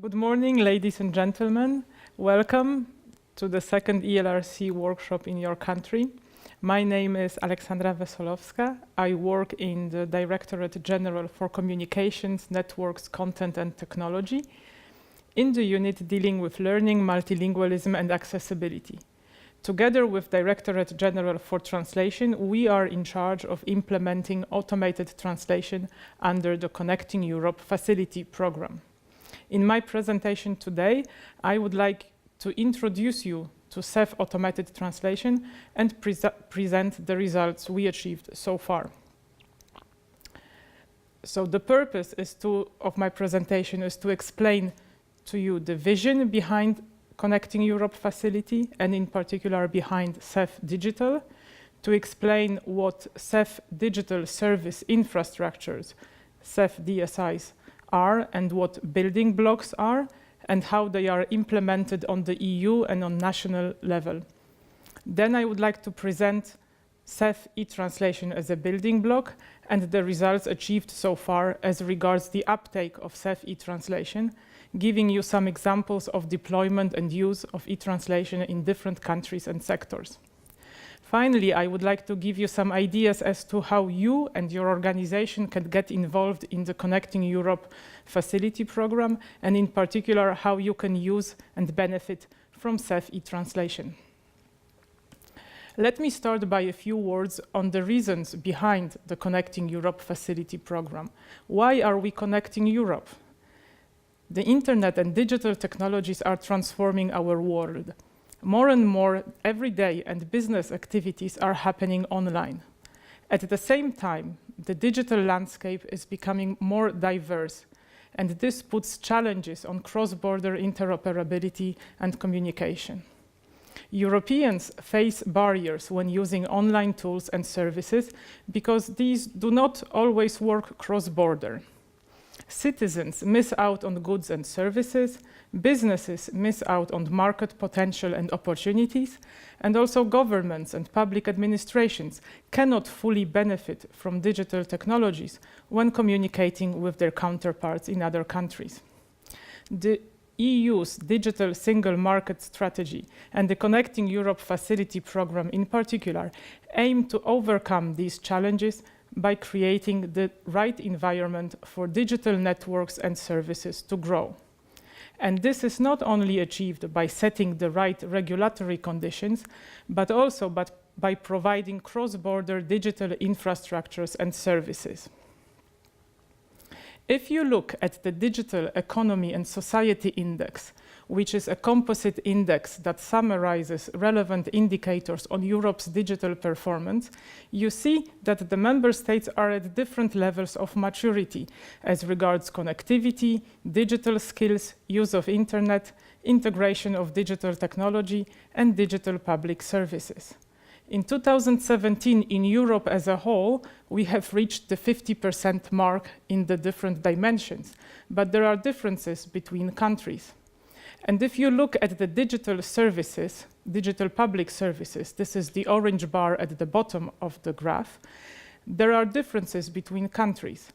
Good morning, ladies and gentlemen. Welcome to the second ELRC workshop in your country. My name is Aleksandra Wesolowska. I work in the Directorate General for Communications, Networks, Content and Technology in the unit dealing with learning, multilingualism and accessibility. Together with Directorate General for Translation, we are in charge of implementing automated translation under the Connecting Europe Facility program. In my presentation today, I would like to introduce you to CEF automated translation and present the results we achieved so far. So the purpose of my presentation is to explain to you the vision behind Connecting Europe facility and in particular behind CEF Digital, to explain what CEF Digital Service Infrastructures, CEF DSIs, are and what building blocks are and how they are implemented on the EU and on national level. Then I would like to present CEF e-translation as a building block and the results achieved so far as regards the uptake of CEF e-translation, giving you some examples of deployment and use of e-translation in different countries and sectors. Finally, I would like to give you some ideas as to how you and your organization can get involved in the Connecting Europe Facility program, and in particular, how you can use and benefit from CEF e-translation. Let me start by a few words on the reasons behind the Connecting Europe Facility program. Why are we connecting Europe? The internet and digital technologies are transforming our world. More and more every day and business activities are happening online. At the same time, the digital landscape is becoming more diverse, and this puts challenges on cross-border interoperability and communication. Europeans face barriers when using online tools and services because these do not always work cross-border. Citizens miss out on goods and services, businesses miss out on market potential and opportunities, and also governments and public administrations cannot fully benefit from digital technologies when communicating with their counterparts in other countries. The EU's digital single market strategy and the Connecting Europe Facility program in particular aim to overcome these challenges by creating the right environment for digital networks and services to grow. And this is not only achieved by setting the right regulatory conditions, but also by providing cross-border digital infrastructures and services. If you look at the Digital Economy and Society Index, which is a composite index that summarizes relevant indicators on Europe's digital performance, you see that the member states are at different levels of maturity as regards connectivity, digital skills, use of internet, integration of digital technology, and digital public services. In 2017, in Europe as a whole, we have reached the 50% mark in the different dimensions, but there are differences between countries. And if you look at the digital services, digital public services, this is the orange bar at the bottom of the graph, there are differences between countries,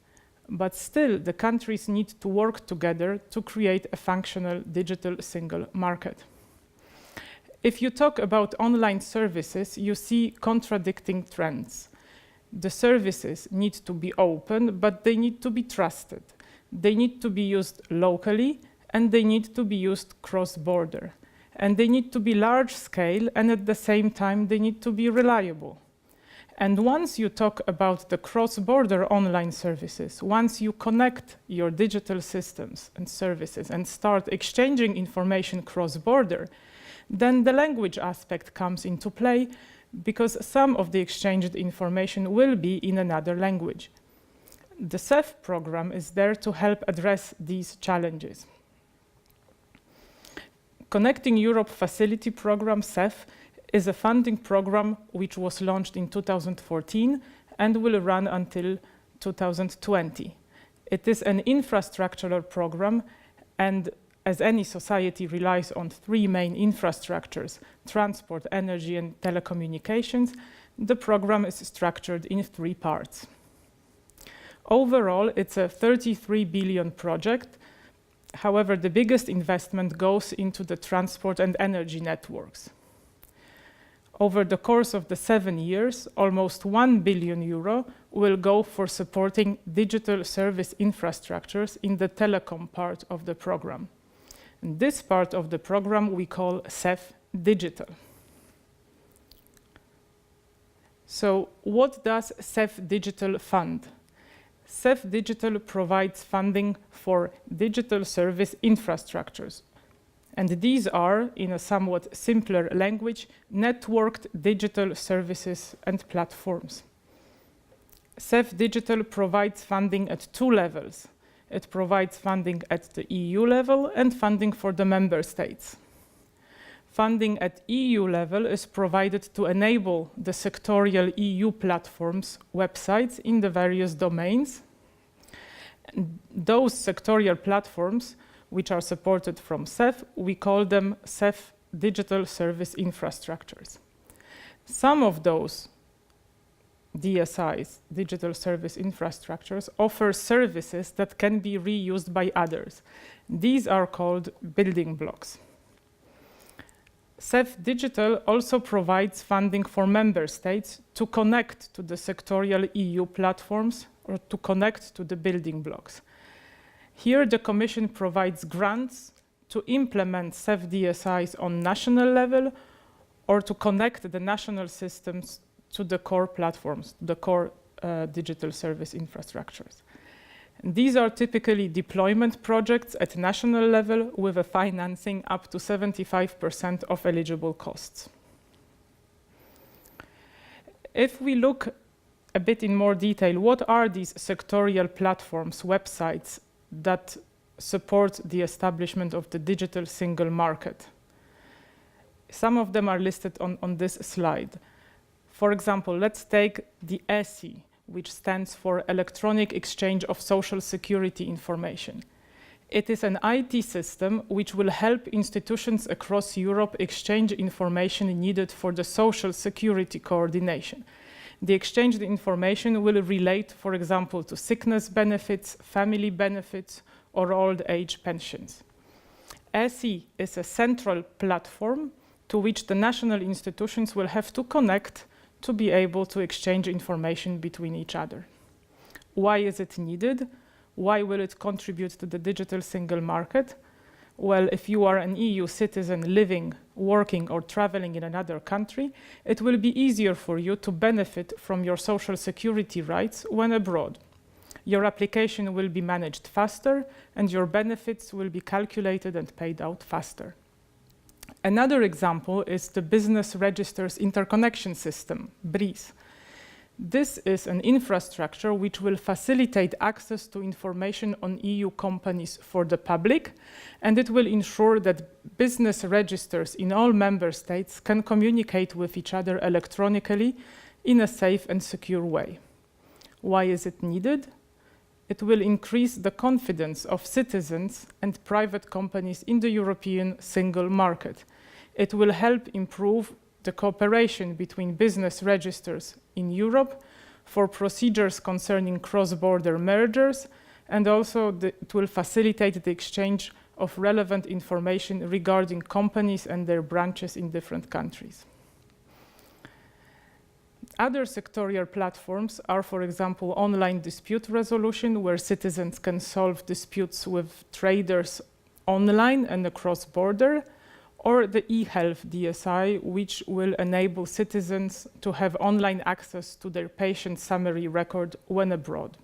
but still the countries need to work together to create a functional digital single market. If you talk about online services, you see contradicting trends. The services need to be open, but they need to be trusted. They need to be used locally, and they need to be used cross-border. And they need to be large-scale, and at the same time, they need to be reliable. And once you talk about the cross-border online services, once you connect your digital systems and services and start exchanging information cross-border, then the language aspect comes into play because some of the exchanged information will be in another language. The CEF program is there to help address these challenges. Connecting Europe Facility Program, CEF, is a funding program which was launched in 2014 and will run until 2020. It is an infrastructural program, and as any society relies on three main infrastructures, transport, energy, and telecommunications, the program is structured in three parts. Overall, it's a 33 billion project However, the biggest investment goes into the transport and energy networks. Over the course of the 7 years, almost €1 billion will go for supporting digital service infrastructures in the telecom part of the program. And this part of the program we call CEF Digital. So what does CEF Digital fund? CEF Digital provides funding for digital service infrastructures. And these are, in a somewhat simpler language, networked digital services and platforms. CEF Digital provides funding at 2 levels. It provides funding at the EU level and funding for the member states. Funding at EU level is provided to enable the sectorial EU platforms' websites in the various domains. And those sectorial platforms, which are supported from CEF, we call them CEF Digital Service Infrastructures. Some of those DSIs, digital service infrastructures, offer services that can be reused by others. These are called building blocks. CEF Digital also provides funding for member states to connect to the sectorial EU platforms or to connect to the building blocks. Here, the Commission provides grants to implement CEF DSIs on national level or to connect the national systems to the core platforms, the core digital service infrastructures. And these are typically deployment projects at national level with a financing up to 75% of eligible costs. If we look a bit in more detail, what are these sectorial platforms, websites that support the establishment of the digital single market? Some of them are listed on this slide. For example, let's take the ESI, which stands for Electronic Exchange of Social Security Information. It is an IT system which will help institutions across Europe exchange information needed for the social security coordination. The exchanged information will relate, for example, to sickness benefits, family benefits, or old age pensions. ESI is a central platform to which the national institutions will have to connect to be able to exchange information between each other. Why is it needed? Why will it contribute to the digital single market? Well, if you are an EU citizen living, working, or traveling in another country, it will be easier for you to benefit from your social security rights when abroad. Your application will be managed faster, and your benefits will be calculated and paid out faster. Another example is the Business Registers Interconnection System, BRIS. This is an infrastructure which will facilitate access to information on EU companies for the public, and it will ensure that business registers in all member states can communicate with each other electronically in a safe and secure way. Why is it needed? It will increase the confidence of citizens and private companies in the European single market. It will help improve the cooperation between business registers in Europe for procedures concerning cross-border mergers, and also it will facilitate the exchange of relevant information regarding companies and their branches in different countries. Other sectorial platforms are, for example, online dispute resolution, where citizens can solve disputes with traders online and across border, or the e-health DSI, which will enable citizens to have online access to their patient summary record when abroad.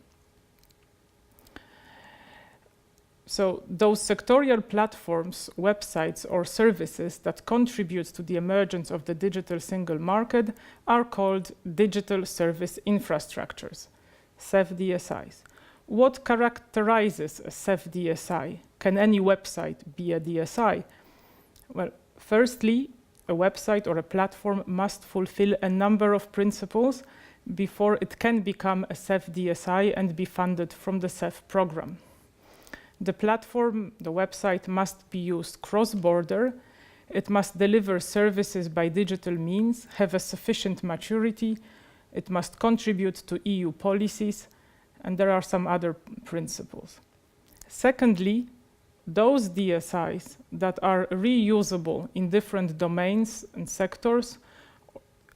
So those sectorial platforms, websites, or services that contribute to the emergence of the digital single market are called digital service infrastructures, CEF DSIs. What characterizes a CEF DSI? Can any website be a DSI? Well, firstly, a website or a platform must fulfill a number of principles before it can become a CEF DSI and be funded from the CEF program. The platform, the website, must be used cross-border. It must deliver services by digital means, have a sufficient maturity. It must contribute to EU policies, and there are some other principles. Secondly, those DSIs that are reusable in different domains and sectors,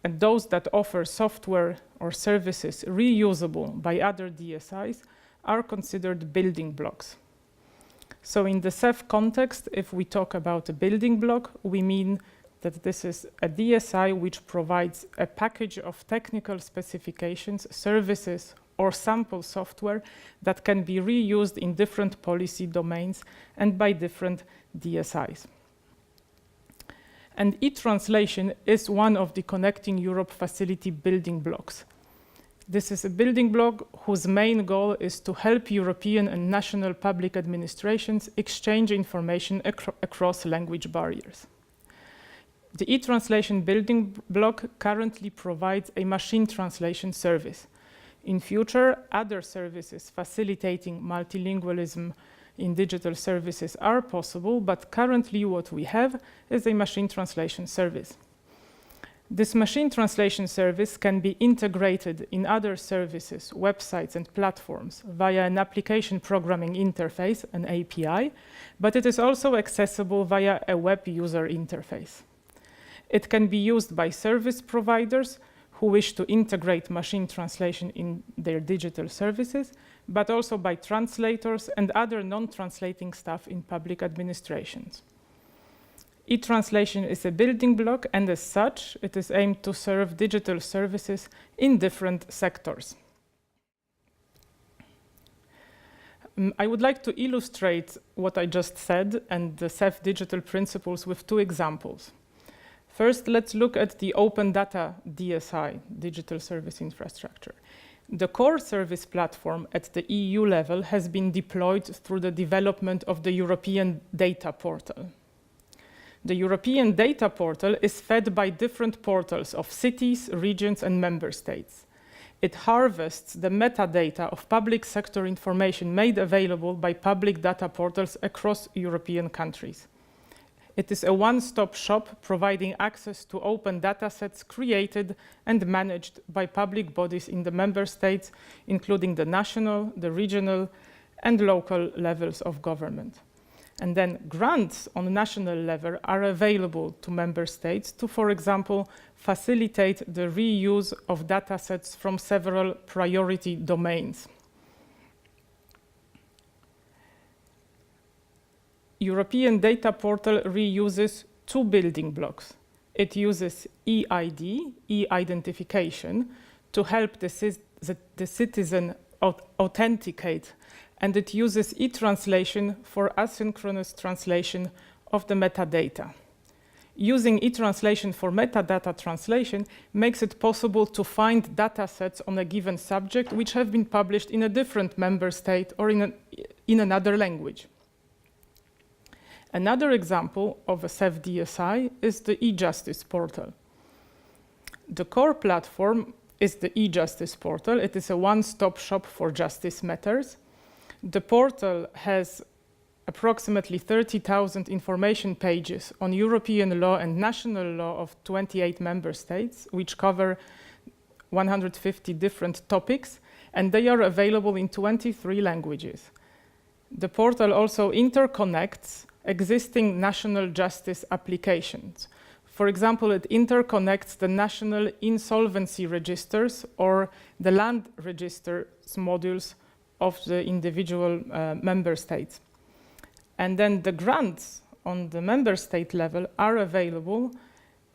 and those that offer software or services reusable by other DSIs are considered building blocks. So in the CEF context, if we talk about a building block, we mean that this is a DSI which provides a package of technical specifications, services, or sample software that can be reused in different policy domains and by different DSIs. And e-translation is one of the Connecting Europe facility building blocks. This is a building block whose main goal is to help European and national public administrations exchange information across language barriers. The e-translation building block currently provides a machine translation service. In future, other services facilitating multilingualism in digital services are possible, but currently what we have is a machine translation service. This machine translation service can be integrated in other services, websites, and platforms via an application programming interface, an API, but it is also accessible via a web user interface. It can be used by service providers who wish to integrate machine translation in their digital services, but also by translators and other non-translating staff in public administrations. E-translation is a building block, and as such, it is aimed to serve digital services in different sectors. I would like to illustrate what I just said and the CEF digital principles with two examples. First, let's look at the Open Data DSI, Digital Service Infrastructure. The core service platform at the EU level has been deployed through the development of the European Data Portal. The European Data Portal is fed by different portals of cities, regions, and member states. It harvests the metadata of public sector information made available by public data portals across European countries. It is a one-stop shop providing access to open datasets created and managed by public bodies in the member states, including the national, the regional, and local levels of government. And then grants on national level are available to member states to, for example, facilitate the reuse of datasets from several priority domains. European Data Portal reuses two building blocks. It uses e-ID, e-identification, to help the citizen authenticate, and it uses e-translation for asynchronous translation of the metadata. Using e-translation for metadata translation makes it possible to find datasets on a given subject which have been published in a different member state or in another language. Another example of a CEF DSI is the e-justice portal. The core platform is the e-justice portal. It is a one-stop shop for justice matters. The portal has approximately 30,000 information pages on European law and national law of 28 member states, which cover 150 different topics, and they are available in 23 languages. The portal also interconnects existing national justice applications. For example, it interconnects the national insolvency registers or the land registers modules of the individual member states. And then the grants on the member state level are available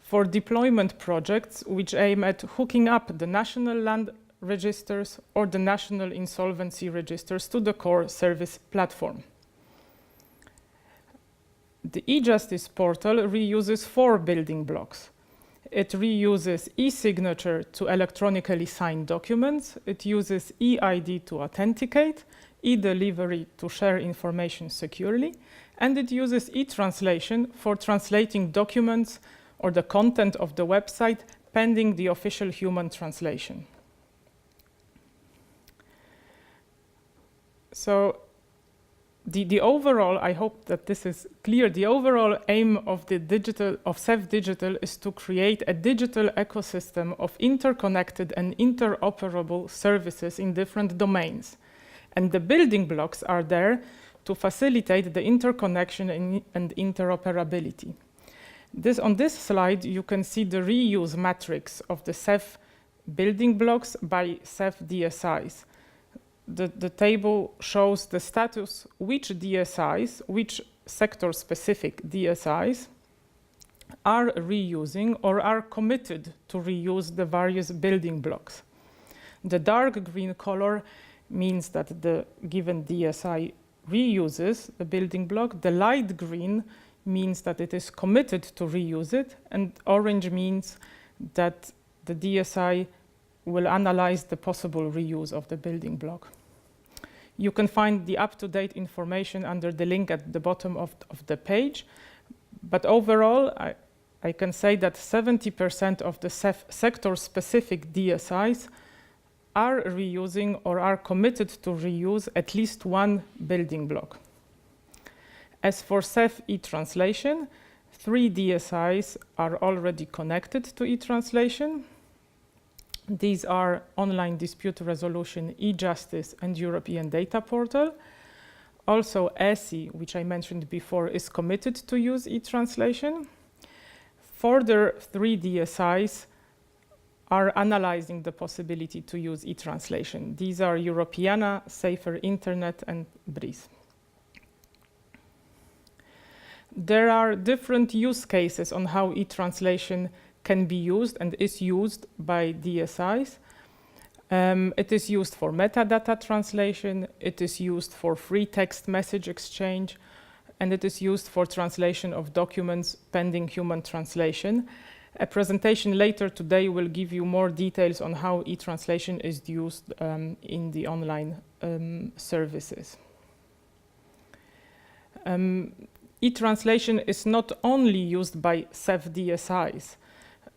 for deployment projects which aim at hooking up the national land registers or the national insolvency registers to the core service platform. The e-justice portal reuses four building blocks. It reuses e-signature to electronically sign documents. It uses e-ID to authenticate, e-delivery to share information securely, and it uses e-translation for translating documents or the content of the website pending the official human translation. So the overall, I hope that this is clear, the overall aim of CEF Digital is to create a digital ecosystem of interconnected and interoperable services in different domains. And the building blocks are there to facilitate the interconnection and interoperability. On this slide, you can see the reuse matrix of the CEF building blocks by CEF DSIs. The table shows the status, which DSIs, which sector-specific DSIs are reusing or are committed to reuse the various building blocks. The dark green color means that the given DSI reuses the building block. The light green means that it is committed to reuse it, and orange means that the DSI will analyze the possible reuse of the building block. You can find the up-to-date information under the link at the bottom of the page, but overall, I can say that 70% of the sector-specific DSIs are reusing or are committed to reuse at least one building block. As for CEF e-translation, 3 DSIs are already connected to e-translation. These are Online Dispute Resolution, e-Justice, and European Data Portal. Also, ESI, which I mentioned before, is committed to use e-translation. Further 3 DSIs are analyzing the possibility to use e-translation. These are Europeana, Safer Internet, and BRIS. There are different use cases on how e-translation can be used and is used by DSIs. It is used for metadata translation, it is used for free text message exchange, and it is used for translation of documents pending human translation. A presentation later today will give you more details on how e-translation is used in the online services. E-translation is not only used by CEF DSIs.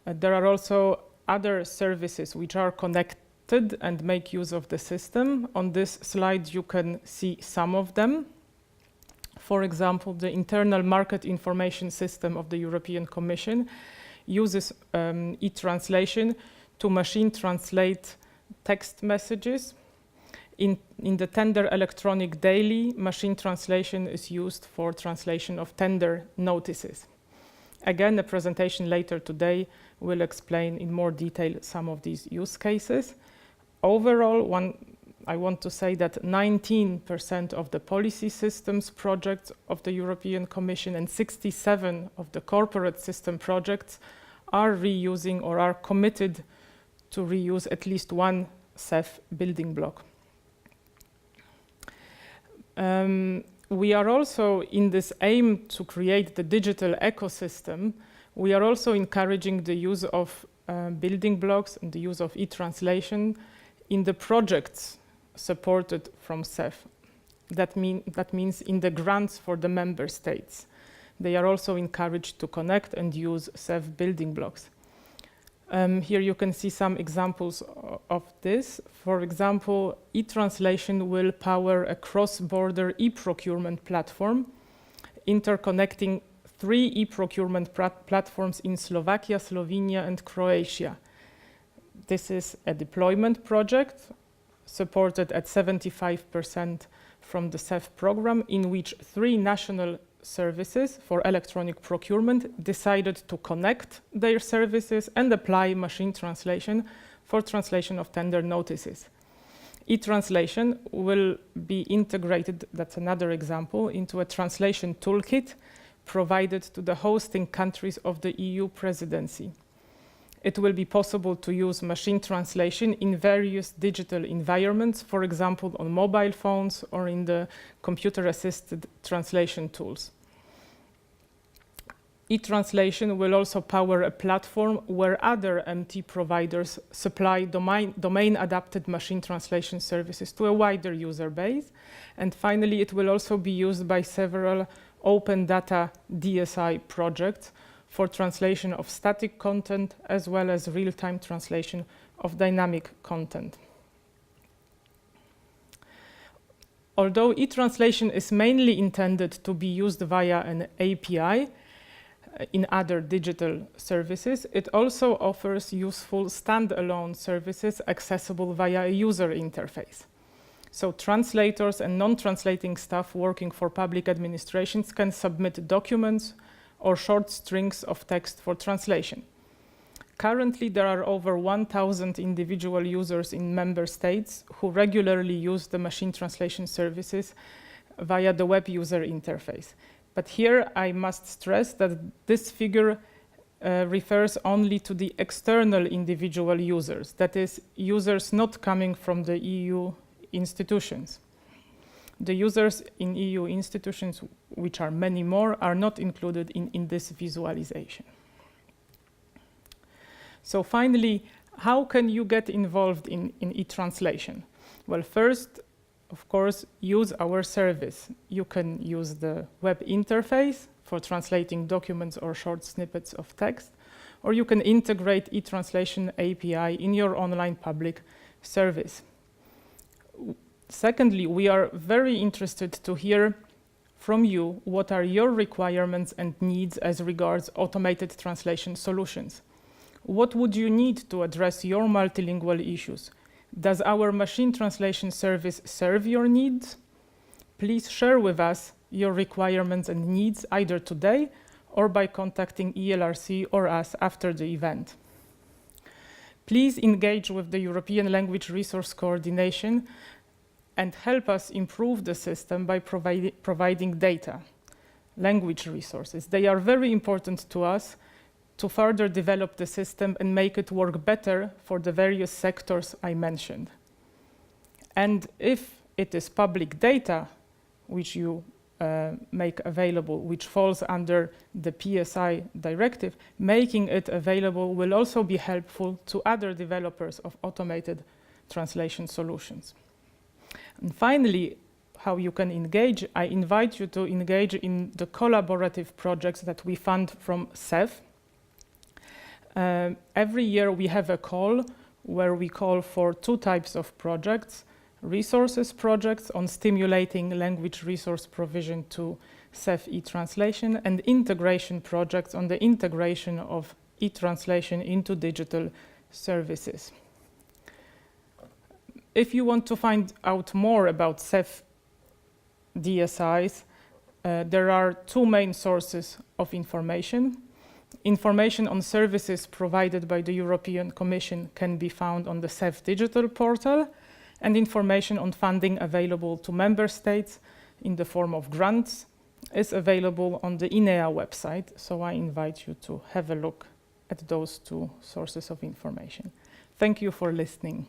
There are also other services which are connected and make use of the system. On this slide, you can see some of them. For example, the Internal Market Information System of the European Commission uses e-translation to machine translate text messages. In the Tender Electronic Daily, machine translation is used for translation of tender notices. Again, a presentation later today will explain in more detail some of these use cases. Overall, I want to say that 19% of the policy systems projects of the European Commission and 67% of the corporate system projects are reusing or are committed to reuse at least one CEF building block. We are also, in this aim to create the digital ecosystem, we are also encouraging the use of building blocks and the use of e-translation in the projects supported from CEF. That means in the grants for the member states. They are also encouraged to connect and use CEF building blocks. Here you can see some examples of this. For example, e-translation will power a cross-border e-procurement platform, interconnecting 3 e-procurement platforms in Slovakia, Slovenia, and Croatia. This is a deployment project supported at 75% from the CEF program, in which 3 national services for electronic procurement decided to connect their services and apply machine translation for translation of tender notices. E-translation will be integrated, that's another example, into a translation toolkit provided to the hosting countries of the EU presidency. It will be possible to use machine translation in various digital environments, for example, on mobile phones or in the computer-assisted translation tools. E-translation will also power a platform where other MT providers supply domain-adapted machine translation services to a wider user base. And finally, it will also be used by several open data DSI projects for translation of static content as well as real-time translation of dynamic content. Although e-translation is mainly intended to be used via an API in other digital services, it also offers useful standalone services accessible via a user interface. So translators and non-translating staff working for public administrations can submit documents or short strings of text for translation. Currently, there are over 1,000 individual users in member states who regularly use the machine translation services via the web user interface. But here I must stress that this figure refers only to the external individual users, that is, users not coming from the EU institutions. The users in EU institutions, which are many more, are not included in this visualization. So finally, how can you get involved in e-translation? Well, first, of course, use our service. You can use the web interface for translating documents or short snippets of text, or you can integrate e-translation API in your online public service. Secondly, we are very interested to hear from you what are your requirements and needs as regards automated translation solutions. What would you need to address your multilingual issues? Does our machine translation service serve your needs? Please share with us your requirements and needs either today or by contacting ELRC or us after the event. Please engage with the European Language Resource Coordination and help us improve the system by providing data, language resources. They are very important to us to further develop the system and make it work better for the various sectors I mentioned. And if it is public data which you make available, which falls under the PSI directive, making it available will also be helpful to other developers of automated translation solutions. And finally, how you can engage, I invite you to engage in the collaborative projects that we fund from CEF. Every year we have a call where we call for two types of projects: resources projects on stimulating language resource provision to CEF e-translation, and integration projects on the integration of e-translation into digital services. If you want to find out more about CEF DSIs, there are two main sources of information. Information on services provided by the European Commission can be found on the CEF digital portal, and information on funding available to member states in the form of grants is available on the INEA website, so I invite you to have a look at those two sources of information. Thank you for listening.